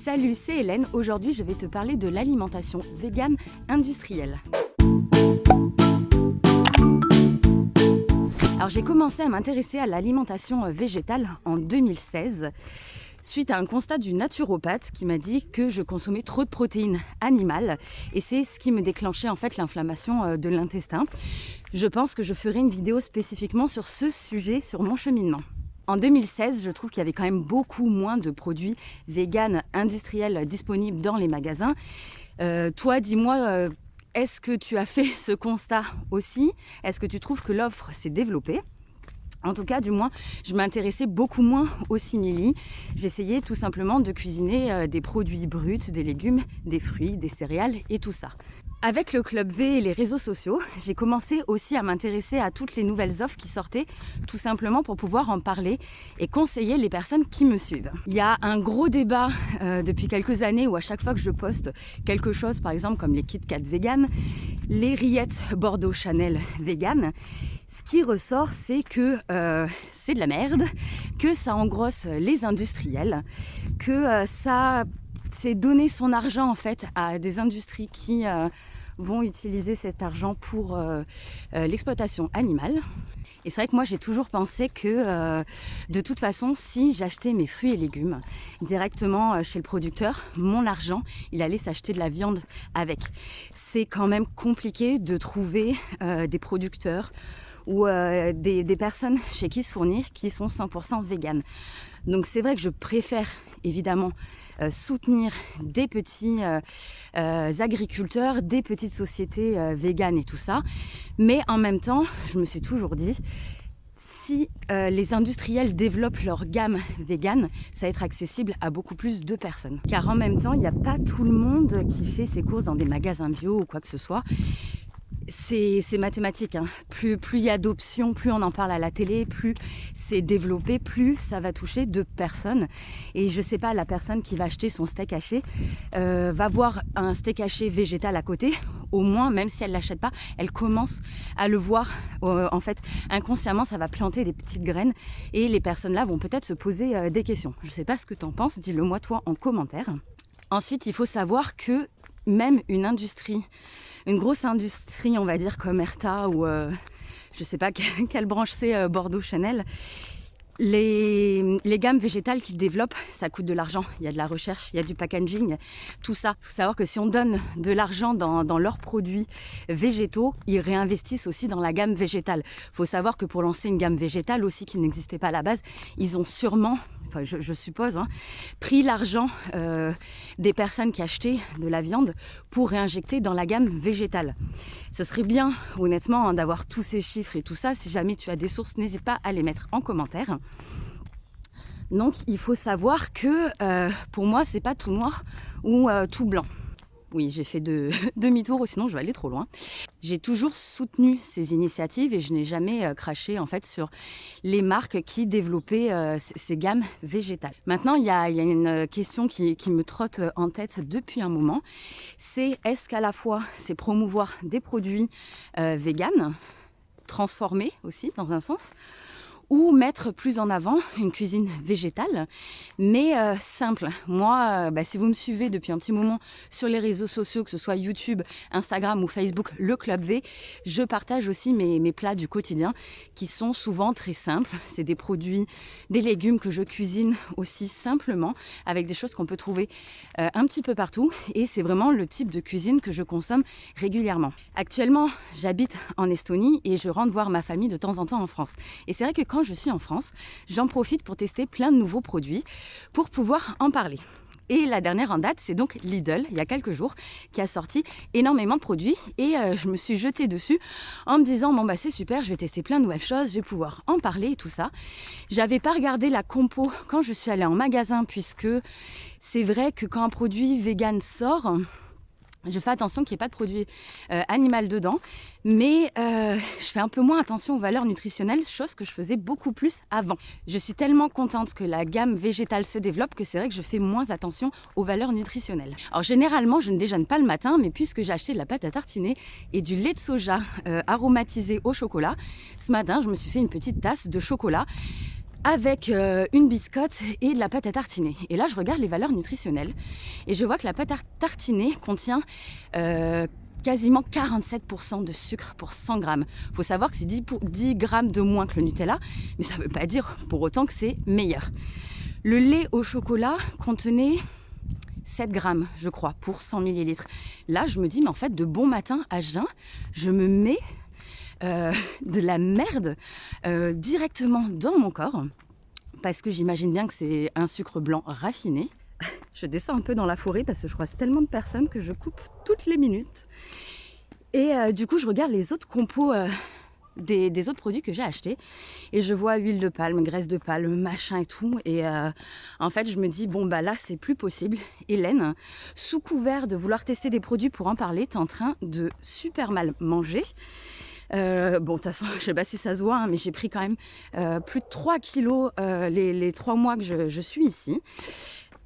Salut, c'est Hélène. Aujourd'hui, je vais te parler de l'alimentation végane industrielle. Alors, j'ai commencé à m'intéresser à l'alimentation végétale en 2016 suite à un constat du naturopathe qui m'a dit que je consommais trop de protéines animales et c'est ce qui me déclenchait en fait l'inflammation de l'intestin. Je pense que je ferai une vidéo spécifiquement sur ce sujet, sur mon cheminement. En 2016, je trouve qu'il y avait quand même beaucoup moins de produits véganes industriels disponibles dans les magasins. Toi, dis-moi, est-ce que tu as fait ce constat aussi? Est-ce que tu trouves que l'offre s'est développée? En tout cas, du moins, je m'intéressais beaucoup moins aux simili. J'essayais tout simplement de cuisiner des produits bruts, des légumes, des fruits, des céréales et tout ça. Avec le Club V et les réseaux sociaux, j'ai commencé aussi à m'intéresser à toutes les nouvelles offres qui sortaient, tout simplement pour pouvoir en parler et conseiller les personnes qui me suivent. Il y a un gros débat depuis quelques années où à chaque fois que je poste quelque chose, par exemple comme les Kit Kat vegan, les rillettes Bordeaux Chanel vegan, ce qui ressort, c'est que c'est de la merde, que ça engrosse les industriels, que ça c'est donner son argent en fait à des industries qui vont utiliser cet argent pour l'exploitation animale. Et c'est vrai que moi j'ai toujours pensé que de toute façon si j'achetais mes fruits et légumes directement chez le producteur, mon argent il allait s'acheter de la viande avec. C'est quand même compliqué de trouver des producteurs ou des personnes chez qui se fournir qui sont 100% véganes. Donc c'est vrai que je préfère évidemment soutenir des petits agriculteurs, des petites sociétés véganes et tout ça. Mais en même temps, je me suis toujours dit, si les industriels développent leur gamme végane, ça va être accessible à beaucoup plus de personnes. Car en même temps, il n'y a pas tout le monde qui fait ses courses dans des magasins bio ou quoi que ce soit. C'est mathématique, hein. Plus il y a d'options, plus on en parle à la télé, plus c'est développé, plus ça va toucher de personnes. Et je sais pas, la personne qui va acheter son steak haché va voir un steak haché végétal à côté. Au moins, même si elle l'achète pas, elle commence à le voir. En fait, inconsciemment, ça va planter des petites graines et les personnes là vont peut-être se poser des questions. Je sais pas ce que t'en penses, dis-le moi toi en commentaire. Ensuite, il faut savoir que même une industrie, une grosse industrie, on va dire comme Erta ou je sais pas quelle branche c'est, Bordeaux Chanel, les gammes végétales qu'ils développent, ça coûte de l'argent. Il y a de la recherche, il y a du packaging, tout ça. Il faut savoir que si on donne de l'argent dans leurs produits végétaux, ils réinvestissent aussi dans la gamme végétale. Il faut savoir que pour lancer une gamme végétale aussi qui n'existait pas à la base, ils ont sûrement, enfin je suppose, pris l'argent des personnes qui achetaient de la viande pour réinjecter dans la gamme végétale. Ce serait bien, honnêtement, d'avoir tous ces chiffres et tout ça. Si jamais tu as des sources, n'hésite pas à les mettre en commentaire. Donc, il faut savoir que pour moi, c'est pas tout noir ou tout blanc. Oui, j'ai fait demi-tour, sinon je vais aller trop loin. J'ai toujours soutenu ces initiatives et je n'ai jamais craché en fait sur les marques qui développaient ces gammes végétales. Maintenant, il y a une question qui me trotte en tête depuis un moment. C'est est-ce qu'à la fois c'est promouvoir des produits véganes, transformés aussi dans un sens, ou mettre plus en avant une cuisine végétale, mais simple. Moi, si vous me suivez depuis un petit moment sur les réseaux sociaux, que ce soit YouTube, Instagram ou Facebook, le Club V, je partage aussi mes plats du quotidien qui sont souvent très simples. C'est des produits, des légumes que je cuisine aussi simplement avec des choses qu'on peut trouver un petit peu partout et c'est vraiment le type de cuisine que je consomme régulièrement. Actuellement, j'habite en Estonie et je rentre voir ma famille de temps en temps en France. Et c'est vrai que quand je suis en France, j'en profite pour tester plein de nouveaux produits pour pouvoir en parler. Et la dernière en date, c'est donc Lidl, il y a quelques jours, qui a sorti énormément de produits et je me suis jetée dessus en me disant bon c'est super, je vais tester plein de nouvelles choses, je vais pouvoir en parler et tout ça. J'avais pas regardé la compo quand je suis allée en magasin puisque c'est vrai que quand un produit vegan sort, je fais attention qu'il n'y ait pas de produit animal dedans, mais je fais un peu moins attention aux valeurs nutritionnelles, chose que je faisais beaucoup plus avant. Je suis tellement contente que la gamme végétale se développe que c'est vrai que je fais moins attention aux valeurs nutritionnelles. Alors généralement, je ne déjeune pas le matin, mais puisque j'ai acheté de la pâte à tartiner et du lait de soja aromatisé au chocolat, ce matin, je me suis fait une petite tasse de chocolat. avec une biscotte et de la pâte à tartiner. Et là, je regarde les valeurs nutritionnelles et je vois que la pâte à tartiner contient quasiment 47% de sucre pour 100 grammes. Il faut savoir que c'est 10 grammes de moins que le Nutella, mais ça ne veut pas dire pour autant que c'est meilleur. Le lait au chocolat contenait 7 grammes, je crois, pour 100 millilitres. Là, je me dis, mais en fait, de bon matin à jeun, je me mets de la merde directement dans mon corps, parce que j'imagine bien que c'est un sucre blanc raffiné. Je descends un peu dans la forêt parce que je croise tellement de personnes que je coupe toutes les minutes. Et du coup, je regarde les autres compos des autres produits que j'ai achetés et je vois huile de palme, graisse de palme, machin et tout. Et en fait, je me dis, bon, bah là, c'est plus possible. Hélène, sous couvert de vouloir tester des produits pour en parler, t'es en train de super mal manger. Bon, de toute façon, je sais pas si ça se voit, hein, mais j'ai pris quand même plus de 3 kilos les 3 mois que je suis ici.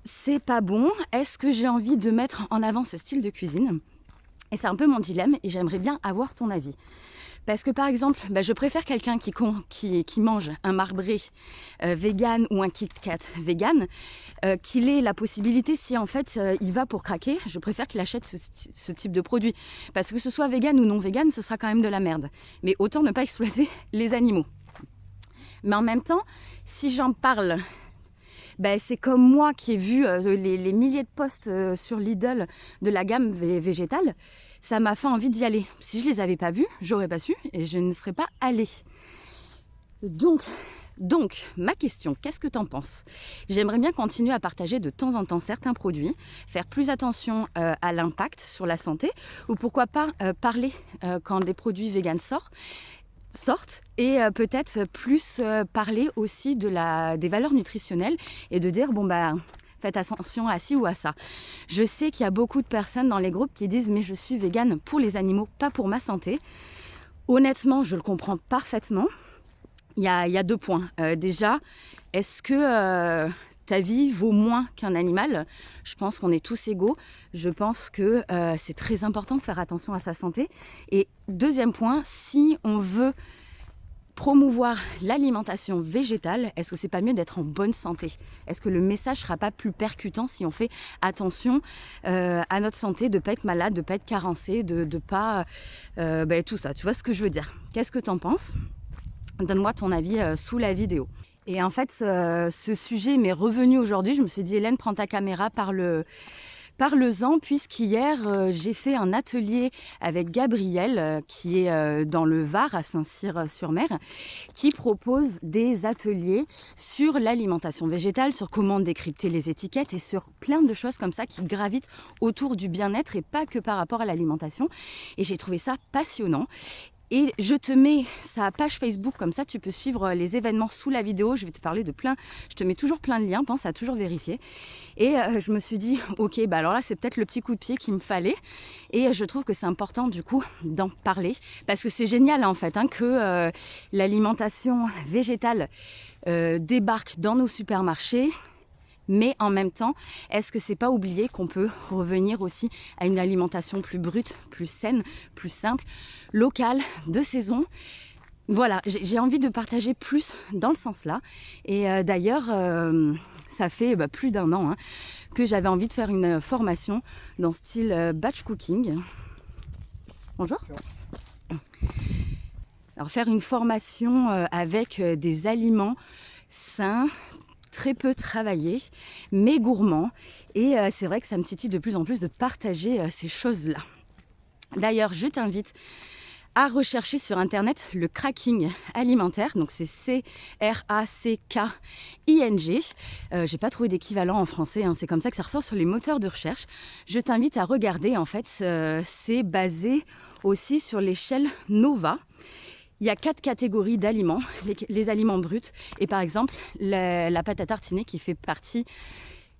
C'est pas bon. Est-ce que j'ai envie de mettre en avant ce style de cuisine ? Et c'est un peu mon dilemme et j'aimerais bien avoir ton avis. Parce que par exemple, je préfère quelqu'un qui mange un marbré vegan ou un Kit Kat vegan, qu'il ait la possibilité, si en fait il va pour craquer, je préfère qu'il achète ce type de produit. Parce que ce soit vegan ou non vegan, ce sera quand même de la merde. Mais autant ne pas exploiter les animaux. Mais en même temps, si j'en parle, c'est comme moi qui ai vu les milliers de posts sur Lidl de la gamme végétale, ça m'a fait envie d'y aller. Si je ne les avais pas vus, j'aurais pas su et je ne serais pas allée. Donc, ma question, qu'est-ce que tu en penses ? J'aimerais bien continuer à partager de temps en temps certains produits, faire plus attention à l'impact sur la santé, ou pourquoi pas parler quand des produits véganes sortent et peut-être plus parler aussi des valeurs nutritionnelles et de dire faites attention à ci ou à ça. Je sais qu'il y a beaucoup de personnes dans les groupes qui disent mais je suis végane pour les animaux, pas pour ma santé. Honnêtement, je le comprends parfaitement. Il y a 2 points. Déjà, est-ce que ta vie vaut moins qu'un animal ? Je pense qu'on est tous égaux. Je pense que c'est très important de faire attention à sa santé. Et deuxième point, si on veut promouvoir l'alimentation végétale, est-ce que c'est pas mieux d'être en bonne santé ? Est-ce que le message sera pas plus percutant si on fait attention à notre santé, de pas être malade, de pas être carencé, de pas tout ça. Tu vois ce que je veux dire ? Qu'est-ce que t'en penses ? Donne-moi ton avis sous la vidéo. Et en fait, ce sujet m'est revenu aujourd'hui. Je me suis dit, Hélène, prends ta caméra, parle-en, puisqu'hier, j'ai fait un atelier avec Gabriel, qui est dans le Var, à Saint-Cyr-sur-Mer, qui propose des ateliers sur l'alimentation végétale, sur comment décrypter les étiquettes et sur plein de choses comme ça qui gravitent autour du bien-être et pas que par rapport à l'alimentation. Et j'ai trouvé ça passionnant. Et je te mets sa page Facebook, comme ça tu peux suivre les événements sous la vidéo. Je vais te parler de je te mets toujours plein de liens, pense à toujours vérifier. Et je me suis dit, ok, alors là c'est peut-être le petit coup de pied qu'il me fallait. Et je trouve que c'est important du coup d'en parler. Parce que c'est génial en fait que l'alimentation végétale débarque dans nos supermarchés. Mais en même temps, est-ce que c'est pas oublier qu'on peut revenir aussi à une alimentation plus brute, plus saine, plus simple, locale, de saison ? Voilà, j'ai envie de partager plus dans le sens-là. Et d'ailleurs, ça fait plus d'1 an que j'avais envie de faire une formation dans style batch cooking. Bonjour. Alors faire une formation avec des aliments sains, très peu travaillé, mais gourmand. Et c'est vrai que ça me titille de plus en plus de partager ces choses-là. D'ailleurs, je t'invite à rechercher sur internet le cracking alimentaire. Donc c'est C-R-A-C-K-I-N-G. J'ai pas trouvé d'équivalent en français, c'est comme ça que ça ressort sur les moteurs de recherche. Je t'invite à regarder, en fait, c'est basé aussi sur l'échelle Nova. Il y a 4 catégories d'aliments, les aliments bruts et par exemple la pâte à tartiner qui fait partie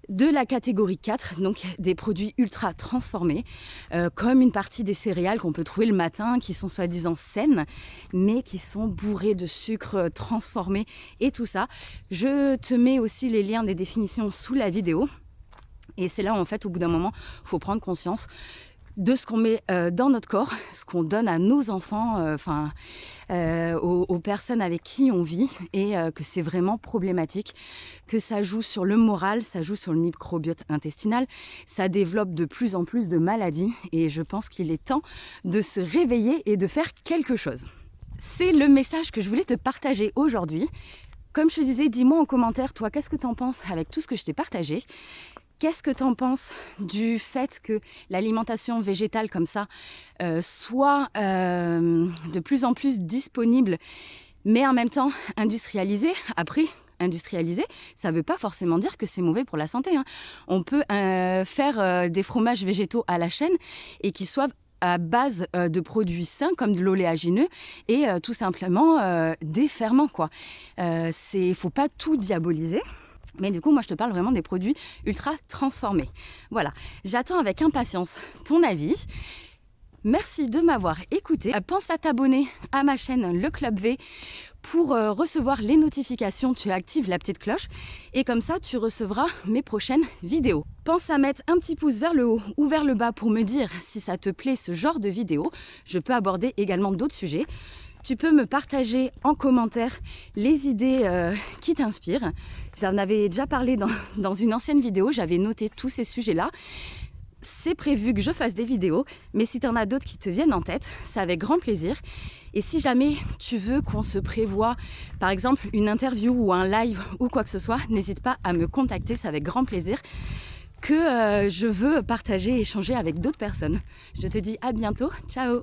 de la catégorie 4, donc des produits ultra transformés, comme une partie des céréales qu'on peut trouver le matin, qui sont soi-disant saines, mais qui sont bourrées de sucre transformé et tout ça. Je te mets aussi les liens des définitions sous la vidéo. Et c'est là où en fait, au bout d'un moment, il faut prendre conscience de ce qu'on met dans notre corps, ce qu'on donne à nos enfants, aux personnes avec qui on vit, et que c'est vraiment problématique, que ça joue sur le moral, ça joue sur le microbiote intestinal, ça développe de plus en plus de maladies, et je pense qu'il est temps de se réveiller et de faire quelque chose. C'est le message que je voulais te partager aujourd'hui. Comme je te disais, dis-moi en commentaire, toi, qu'est-ce que tu en penses avec tout ce que je t'ai partagé ? Qu'est-ce que tu en penses du fait que l'alimentation végétale comme ça soit de plus en plus disponible, mais en même temps industrialisée ? Après, industrialisée, ça ne veut pas forcément dire que c'est mauvais pour la santé, hein. On peut faire des fromages végétaux à la chaîne et qui soient à base de produits sains comme de l'oléagineux et tout simplement des ferments, quoi. Faut pas tout diaboliser. Mais du coup, moi, je te parle vraiment des produits ultra transformés. Voilà, j'attends avec impatience ton avis. Merci de m'avoir écouté. Pense à t'abonner à ma chaîne Le Club V pour recevoir les notifications. Tu actives la petite cloche et comme ça, tu recevras mes prochaines vidéos. Pense à mettre un petit pouce vers le haut ou vers le bas pour me dire si ça te plaît ce genre de vidéo. Je peux aborder également d'autres sujets. Tu peux me partager en commentaire les idées qui t'inspirent. J'en avais déjà parlé dans une ancienne vidéo, j'avais noté tous ces sujets-là. C'est prévu que je fasse des vidéos, mais si tu en as d'autres qui te viennent en tête, c'est avec grand plaisir. Et si jamais tu veux qu'on se prévoie, par exemple, une interview ou un live ou quoi que ce soit, n'hésite pas à me contacter, c'est avec grand plaisir que je veux partager et échanger avec d'autres personnes. Je te dis à bientôt, ciao!